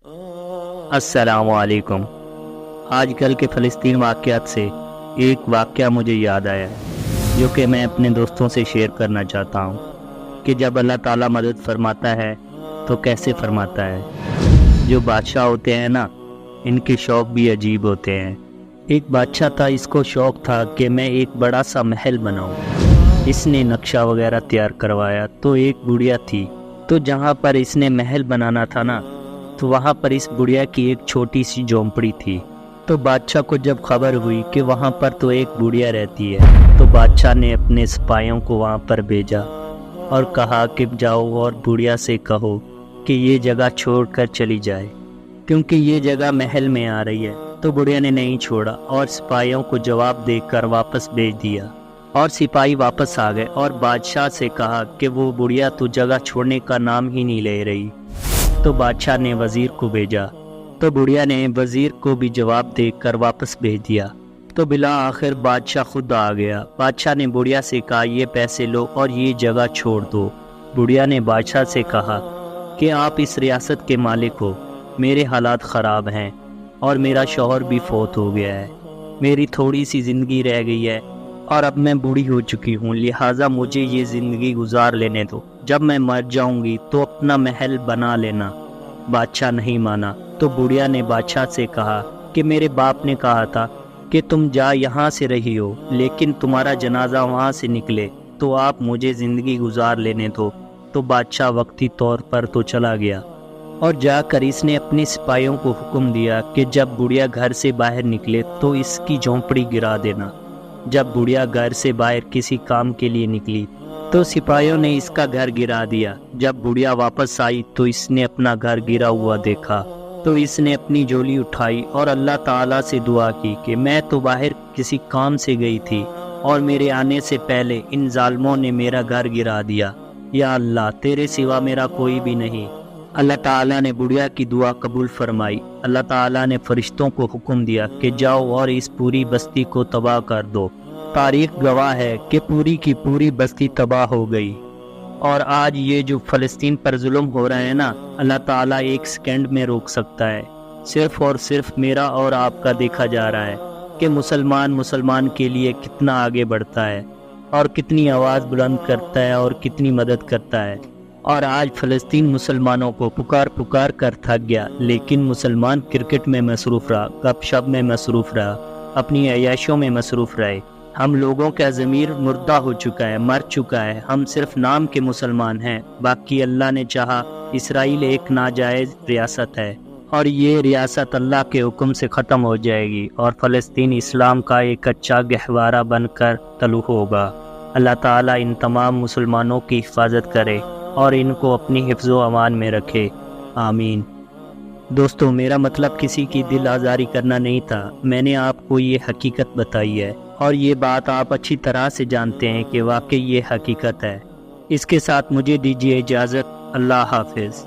السلام علیکم۔ آج کل کے فلسطین واقعات سے ایک واقعہ مجھے یاد آیا جو کہ میں اپنے دوستوں سے شیئر کرنا چاہتا ہوں کہ جب اللہ تعالیٰ مدد فرماتا ہے تو کیسے فرماتا ہے۔ جو بادشاہ ہوتے ہیں نا، ان کے شوق بھی عجیب ہوتے ہیں۔ ایک بادشاہ تھا، اس کو شوق تھا کہ میں ایک بڑا سا محل بناؤں۔ اس نے نقشہ وغیرہ تیار کروایا تو ایک بڑھیا تھی، تو جہاں پر اس نے محل بنانا تھا نا، تو وہاں پر اس بڑھیا کی ایک چھوٹی سی جھونپڑی تھی۔ تو بادشاہ کو جب خبر ہوئی کہ وہاں پر تو ایک بڑھیا رہتی ہے، تو بادشاہ نے اپنے سپاہیوں کو وہاں پر بھیجا اور کہا کہ جاؤ اور بڑھیا سے کہو کہ یہ جگہ چھوڑ کر چلی جائے، کیونکہ یہ جگہ محل میں آ رہی ہے۔ تو بڑھیا نے نہیں چھوڑا اور سپاہیوں کو جواب دے کر واپس بھیج دیا، اور سپاہی واپس آ گئے اور بادشاہ سے کہا کہ وہ بڑھیا تو جگہ چھوڑنے کا نام ہی نہیں لے رہی۔ تو بادشاہ نے وزیر کو بھیجا، تو بڑھیا نے وزیر کو بھی جواب دے کر واپس بھیج دیا۔ تو بالآخر بادشاہ خود آ گیا۔ بادشاہ نے بڑھیا سے کہا یہ پیسے لو اور یہ جگہ چھوڑ دو۔ بڑھیا نے بادشاہ سے کہا کہ آپ اس ریاست کے مالک ہو، میرے حالات خراب ہیں اور میرا شوہر بھی فوت ہو گیا ہے، میری تھوڑی سی زندگی رہ گئی ہے اور اب میں بوڑھی ہو چکی ہوں، لہٰذا مجھے یہ زندگی گزار لینے دو، جب میں مر جاؤں گی تو اپنا محل بنا لینا۔ بادشاہ نہیں مانا۔ تو بڑھیا نے بادشاہ سے کہا کہ میرے باپ نے کہا تھا کہ تم جا یہاں سے رہی ہو، لیکن تمہارا جنازہ وہاں سے نکلے تو آپ مجھے زندگی گزار لینے دو۔ تو بادشاہ وقتی طور پر تو چلا گیا، اور جا کر اس نے اپنے سپاہیوں کو حکم دیا کہ جب بڑھیا گھر سے باہر نکلے تو اس کی جھونپڑی گرا دینا۔ جب بڑھیا گھر سے باہر کسی کام کے لیے نکلی تو سپاہیوں نے اس کا گھر گرا دیا۔ جب بڑھیا واپس آئی تو اس نے اپنا گھر گرا ہوا دیکھا، تو اس نے اپنی جھولی اٹھائی اور اللہ تعالیٰ سے دعا کی کہ میں تو باہر کسی کام سے گئی تھی اور میرے آنے سے پہلے ان ظالموں نے میرا گھر گرا دیا، یا اللہ تیرے سوا میرا کوئی بھی نہیں۔ اللہ تعالیٰ نے بڑھیا کی دعا قبول فرمائی۔ اللہ تعالیٰ نے فرشتوں کو حکم دیا کہ جاؤ اور اس پوری بستی کو تباہ کر دو۔ تاریخ گواہ ہے کہ پوری کی پوری بستی تباہ ہو گئی۔ اور آج یہ جو فلسطین پر ظلم ہو رہا ہے نا، اللہ تعالیٰ ایک سیکنڈ میں روک سکتا ہے۔ صرف اور صرف میرا اور آپ کا دیکھا جا رہا ہے کہ مسلمان کے لیے کتنا آگے بڑھتا ہے اور کتنی آواز بلند کرتا ہے اور کتنی مدد کرتا ہے۔ اور آج فلسطین مسلمانوں کو پکار کر تھک گیا، لیکن مسلمان کرکٹ میں مصروف رہا، گپ شپ میں مصروف رہا، اپنی عیاشوں میں مصروف رہے۔ ہم لوگوں کا ضمیر مردہ ہو چکا ہے، مر چکا ہے، ہم صرف نام کے مسلمان ہیں۔ باقی اللہ نے چاہا اسرائیل ایک ناجائز ریاست ہے، اور یہ ریاست اللہ کے حکم سے ختم ہو جائے گی اور فلسطین اسلام کا ایک اچھا گہوارہ بن کر طلوع ہوگا۔ اللہ تعالیٰ ان تمام مسلمانوں کی حفاظت کرے اور ان کو اپنی حفظ و امان میں رکھے، آمین۔ دوستو، میرا مطلب کسی کی دل آزاری کرنا نہیں تھا، میں نے آپ کو یہ حقیقت بتائی ہے، اور یہ بات آپ اچھی طرح سے جانتے ہیں کہ واقعی یہ حقیقت ہے۔ اس کے ساتھ مجھے دیجیے اجازت، اللہ حافظ۔